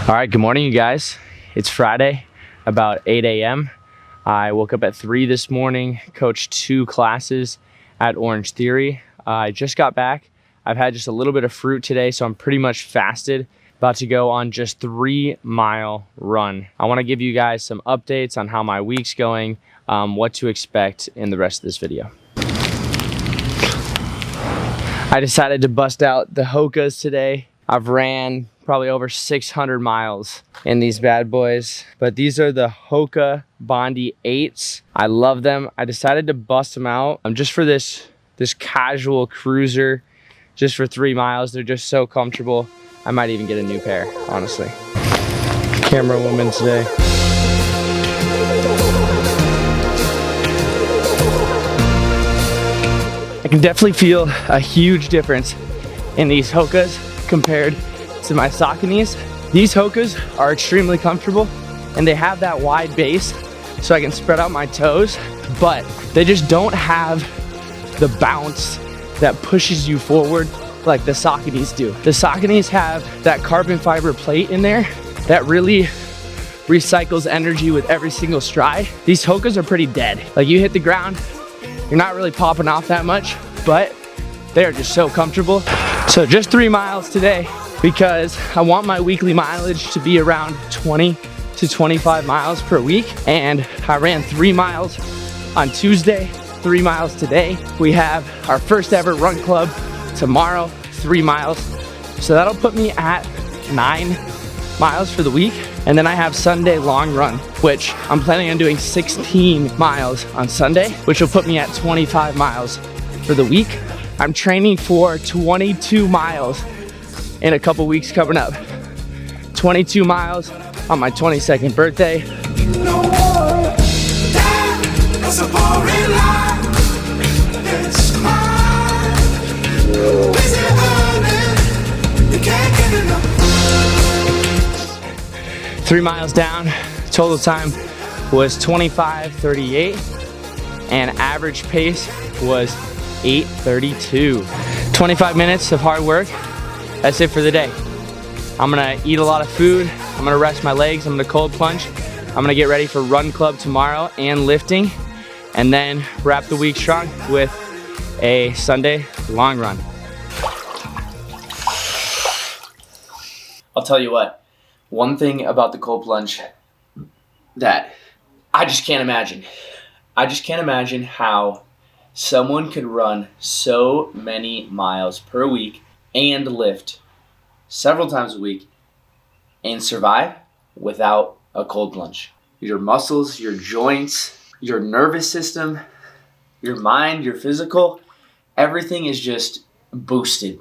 All right, good morning, you guys. It's Friday, about 8 a.m. I woke up at 3 this morning, coached 2 classes at Orange Theory. I just got back. I've had just a little bit of fruit today, so I'm pretty much fasted. About to go on just 3-mile run. I want to give you guys some updates on how my week's going, what to expect in the rest of this video. I decided to bust out the Hokas today. I've ran probably over 600 miles in these bad boys, but these are the Hoka Bondi 8s. I love them. I decided to bust them out just for this casual cruiser, just for 3 miles. They're just so comfortable. I might even get a new pair, honestly. Camera woman today. I can definitely feel a huge difference in these Hokas compared to my Sauconys. These Hokas are extremely comfortable and they have that wide base so I can spread out my toes, but they just don't have the bounce that pushes you forward like the Sauconys do. The Sauconys have that carbon fiber plate in there that really recycles energy with every single stride. These Hokas are pretty dead. Like, you hit the ground, you're not really popping off that much, but they are just so comfortable. So just 3 miles today because I want my weekly mileage to be around 20 to 25 miles per week. And I ran 3 miles on Tuesday, 3 miles today. We have our first ever run club tomorrow, 3 miles. So that'll put me at 9 miles for the week. And then I have Sunday long run, which I'm planning on doing 16 miles on Sunday, which will put me at 25 miles for the week. I'm training for 22 miles in a couple weeks coming up. 22 miles on my 22nd birthday. That's a boring life. It's mine. Busy earning. You can't get enough. 3 miles down, total time was 25:38, and average pace was 8:32. 25 minutes of hard work. That's it for the day. I'm gonna eat a lot of food. I'm gonna rest my legs. I'm gonna cold plunge. I'm gonna get ready for run club tomorrow and lifting, and then wrap the week strong with a Sunday long run. I'll tell you what, one thing about the cold plunge that I just can't imagine. I just can't imagine how someone could run so many miles per week and lift several times a week and survive without a cold plunge. Your muscles, your joints, your nervous system, your mind, your physical, everything is just boosted.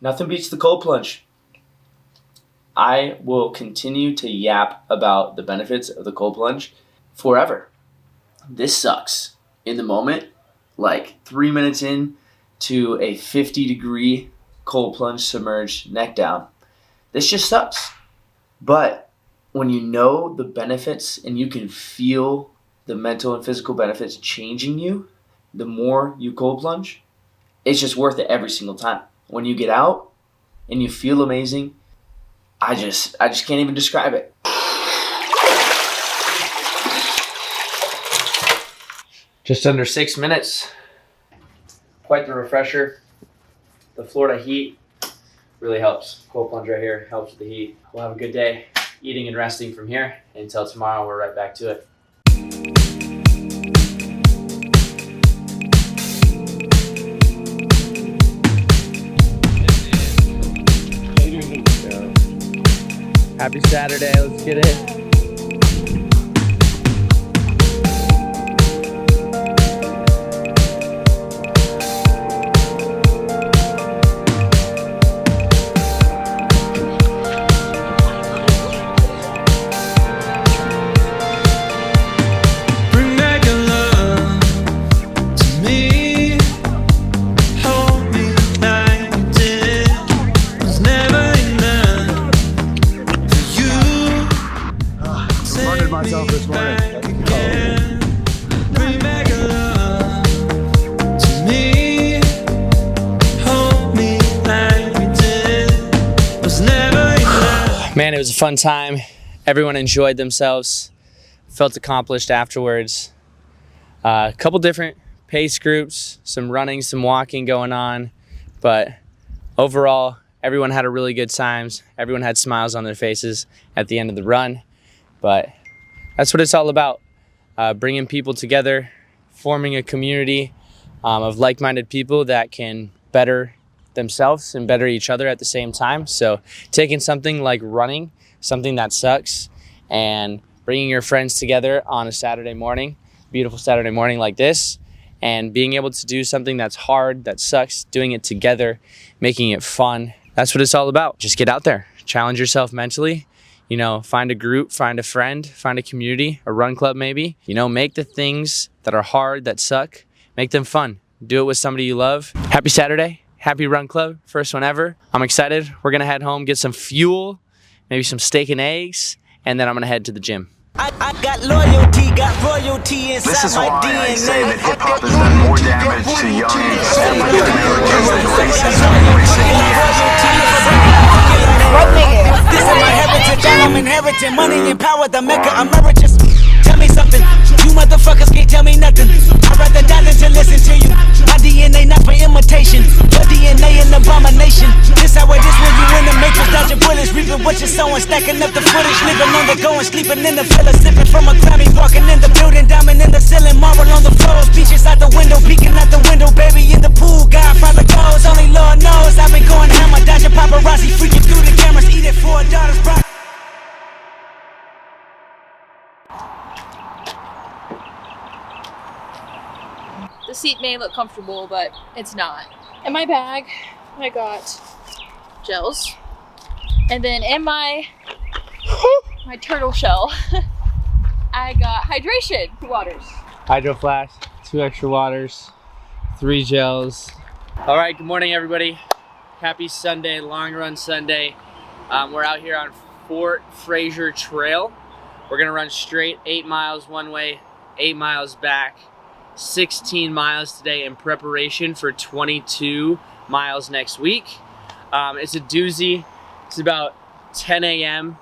Nothing beats the cold plunge. I will continue to yap about the benefits of the cold plunge forever. This sucks. In the moment, like 3 minutes in to a 50-degree cold plunge submerged neck down, this just sucks. But when you know the benefits and you can feel the mental and physical benefits changing you, the more you cold plunge, it's just worth it every single time. When you get out and you feel amazing, I just can't even describe it. Just under 6 minutes. Quite the refresher. The Florida heat really helps. Cold plunge right here helps with the heat. We'll have a good day eating and resting from here. Until tomorrow, we're right back to it. Happy Saturday, let's get it. Myself this morning. Man, it was a fun time. Everyone enjoyed themselves. Felt accomplished afterwards. A couple different pace groups, some running, some walking going on, but overall, everyone had a really good time. Everyone had smiles on their faces at the end of the run, but that's what it's all about. Bringing people together, forming a community of like-minded people that can better themselves and better each other at the same time. So taking something like running, something that sucks, and bringing your friends together on a Saturday morning, beautiful Saturday morning like this, and being able to do something that's hard, that sucks, doing it together, making it fun. That's what it's all about. Just get out there, challenge yourself mentally, you know, find a group, find a friend, find a community, a run club maybe. You know, make the things that are hard, that suck, make them fun. Do it with somebody you love. Happy Saturday, happy run club, first one ever. I'm excited. We're gonna head home, get some fuel, maybe some steak and eggs, and then I'm gonna head to the gym. I got loyalty, got royalty inside This is my why DNA. I say that hip-hop has done more damage to young African Americans than racism in recent years. This is my heritage, all I'm inheriting. Money and power, the Mecca emeritus. Tell me something, you motherfuckers can't tell me nothing. I'd rather die than to listen to you. My DNA not for imitation, your DNA an abomination. This how it is when you in the matrix, dodging bullets, reaping what you're sowing, stacking up the footage, living on the go and sleeping in the villa, sipping from a Grammy, walking in the building, diamond in the ceiling, marble on the floors, beaches out the window, peeking out the window, baby in the pool, Godfather goes, only Lord knows. I've been going hammer, dodging paparazzi, freaking through the cameras, eating for a daughter's bride. The seat may look comfortable, but it's not. In my bag, I got gels. And then in my turtle shell, I got hydration waters. Hydro Flask, 2 extra waters, 3 gels. All right, good morning everybody. Happy Sunday, long run Sunday. We're out here on Fort Fraser Trail. We're gonna run straight 8 miles one way, 8 miles back. 16 miles today in preparation for 22 miles next week. It's a doozy. It's about 10 a.m.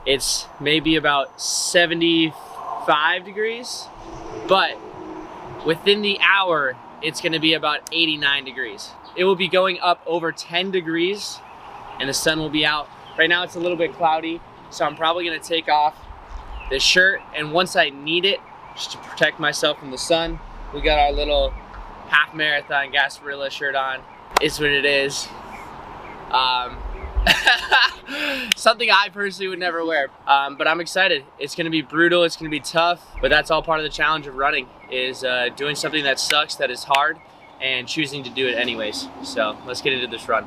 It's maybe about 75 degrees, but within the hour, it's gonna be about 89 degrees. It will be going up over 10 degrees and the sun will be out. Right now it's a little bit cloudy, so I'm probably gonna take off this shirt, and once I need it, just to protect myself from the sun, we got our little half marathon Gasparilla shirt on. It's what it is. Something I personally would never wear, but I'm excited. It's gonna be brutal, it's gonna be tough, but that's all part of the challenge of running, is doing something that sucks, that is hard, and choosing to do it anyways. So let's get into this run.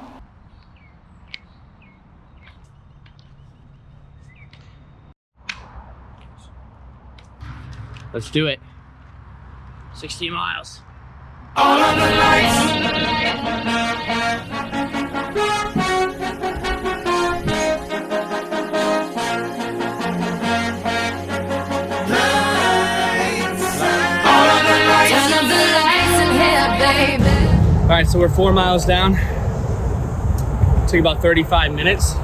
Let's do it. 16 miles. All of the lights. All right, so we're 4 miles down. Took about 35 minutes.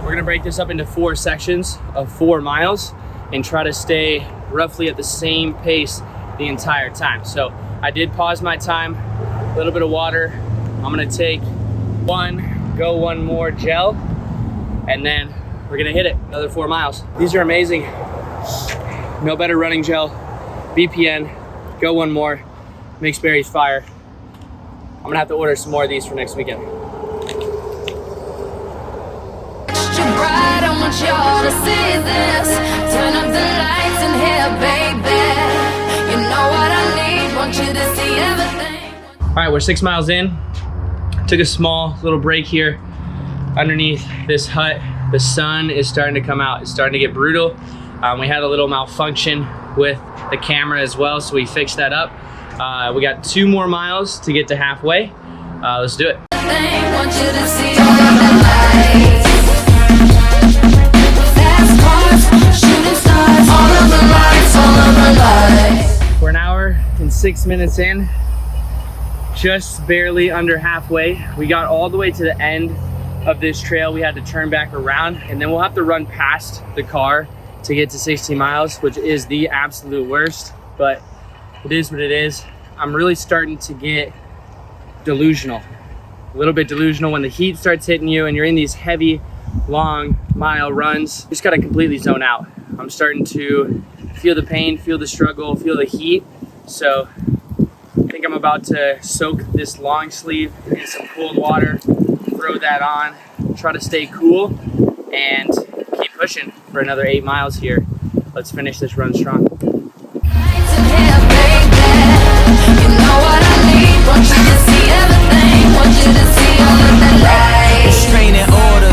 We're gonna break this up into 4 sections of 4 miles and try to stay roughly at the same pace the entire time. So I did pause my time, a little bit of water. I'm gonna take go one more gel, and then we're gonna hit it, another 4 miles. These are amazing. No better running gel, BPN, go one more, makes berries fire. I'm gonna have to order some more of these for next weekend. All right, we're 6 miles in. Took a small little break here underneath this hut. The sun is starting to come out. It's starting to get brutal. We had a little malfunction with the camera as well, so we fixed that up. We got 2 more miles to get to halfway. Let's do it. We're an hour and 6 minutes in, just barely under halfway. We got all the way to the end of this trail, we had to turn back around, and then we'll have to run past the car to get to 60 miles, which is the absolute worst, but it is what it is. I'm really starting to get delusional, a little bit delusional when the heat starts hitting you and you're in these heavy, long mile runs. You just gotta completely zone out. I'm starting to feel the pain, feel the struggle, feel the heat. So I think I'm about to soak this long sleeve in some cold water, throw that on, try to stay cool, and keep pushing for another 8 miles here. Let's finish this run strong. Restraining order,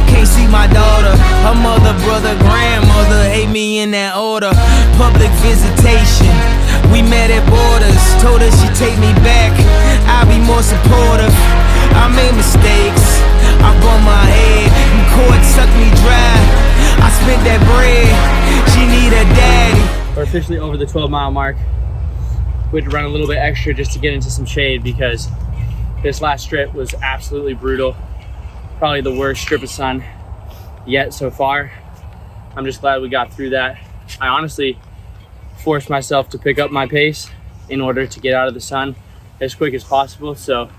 can't see my daughter. Her mother, brother, grandmother hate me in that order. Public visitation, we met at borders. Told her she'd take me back, I'll be more supportive. I made mistakes, I bumped my head, and court sucked me dry. I spent that bread, she need a daddy. We're officially over the 12-mile mark. We had to run a little bit extra just to get into some shade because this last strip was absolutely brutal. Probably the worst strip of sun yet so far. I'm just glad we got through that. I honestly forced myself to pick up my pace in order to get out of the sun as quick as possible. So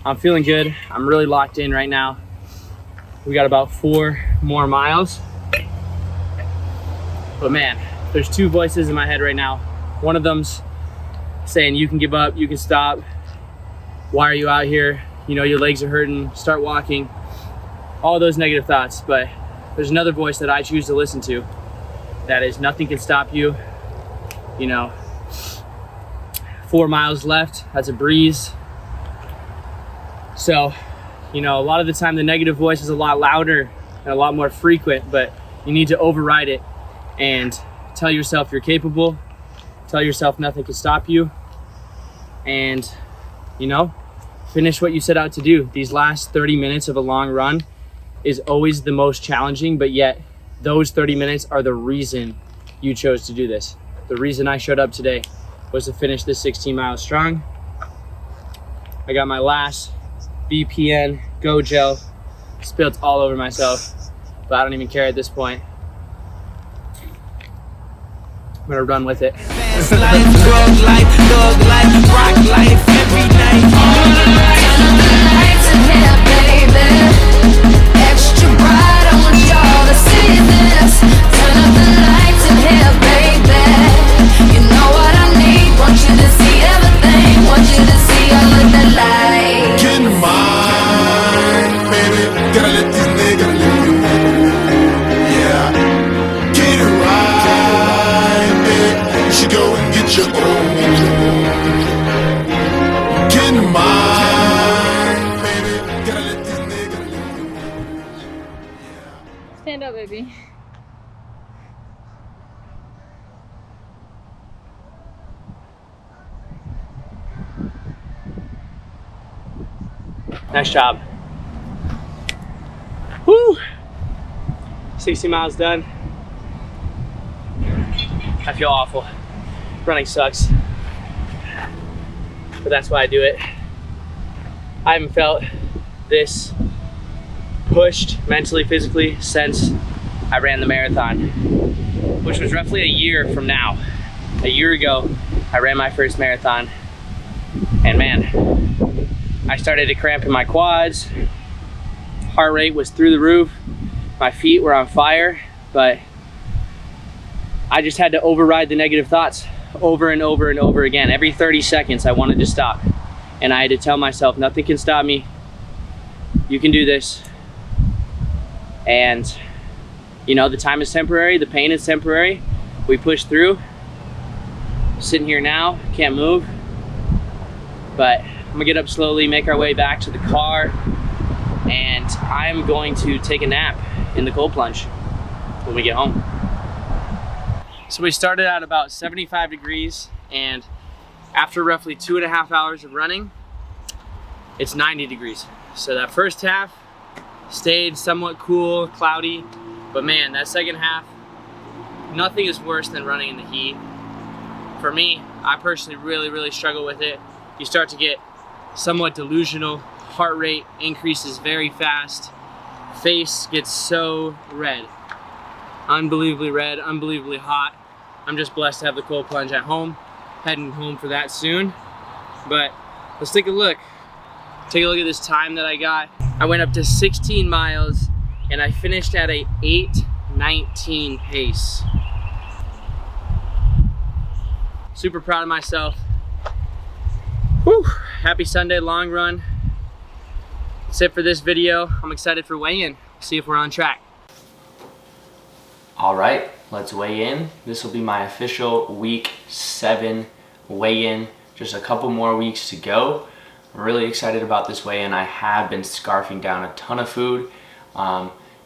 I'm feeling good. I'm really locked in right now. We got about 4 more miles. But man, there's 2 voices in my head right now. One of them's saying, you can give up, you can stop. Why are you out here? You know, your legs are hurting, start walking. All those negative thoughts. But there's another voice that I choose to listen to. That is, nothing can stop you. You know, 4 miles left, that's a breeze. So, you know, a lot of the time the negative voice is a lot louder and a lot more frequent, but you need to override it and tell yourself you're capable, tell yourself nothing can stop you, and, you know, finish what you set out to do. These last 30 minutes of a long run is always the most challenging, but yet those 30 minutes are the reason you chose to do this. The reason I showed up today was to finish this 16 miles strong. I got my last BPN Go Gel spilled all over myself, but I don't even care at this point. I'm gonna run with it. Fast life, drug life, thug life, rock life, every night. Turn up the lights in here, baby. Extra bright, I want y'all to see this. Turn up the lights in here, baby. You know what I need, want you to see everything. Want you to see all of the light. Get in mine, baby. Gotta let these niggas live. Yeah. Get it right, baby. You should go and get your own. Get in mine, baby. Gotta let these niggas live. Stand up, baby. Nice job. Woo! 60 miles done. I feel awful. Running sucks. But that's why I do it. I haven't felt this pushed mentally, physically since I ran the marathon, which was roughly a year from now. A year ago, I ran my first marathon, and man, I started to cramp in my quads. Heart rate was through the roof. My feet were on fire, but I just had to override the negative thoughts over and over and over again. Every 30 seconds, I wanted to stop. And I had to tell myself, nothing can stop me. You can do this. And, you know, the time is temporary, the pain is temporary. We push through. Sitting here now, can't move. But I'm gonna get up slowly, make our way back to the car, and I'm going to take a nap in the cold plunge when we get home. So we started at about 75 degrees, and after roughly 2.5 hours of running, it's 90 degrees. So that first half stayed somewhat cool, cloudy, but man, that second half, nothing is worse than running in the heat. For me, I personally really struggle with it. You start to get somewhat delusional, heart rate increases very fast, face gets so red. Unbelievably red, unbelievably hot. I'm just blessed to have the cold plunge at home. Heading home for that soon. But let's take a look. Take a look at this time that I got. I went up to 16 miles and I finished at a 8:19 pace. Super proud of myself. Whew. Happy Sunday long run. That's it for this video. I'm excited for weigh-in. See if we're on track. All right, let's weigh in. This will be my official week 7 weigh-in. Just a couple more weeks to go. I'm really excited about this weigh-in. I have been scarfing down a ton of food.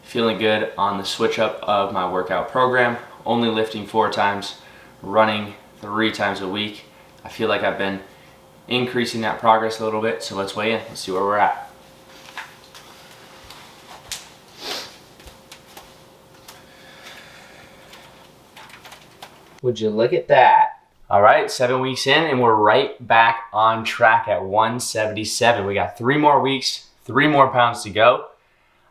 Feeling good on the switch up of my workout program. Only lifting 4 times, running 3 times a week. I feel like I've been increasing that progress a little bit. So let's weigh in. Let's see where we're at. Would you look at that? All right, 7 weeks in and we're right back on track at 177. We got 3 more weeks, 3 more pounds to go.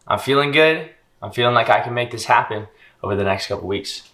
I'm feeling good. I'm feeling like I can make this happen over the next couple weeks.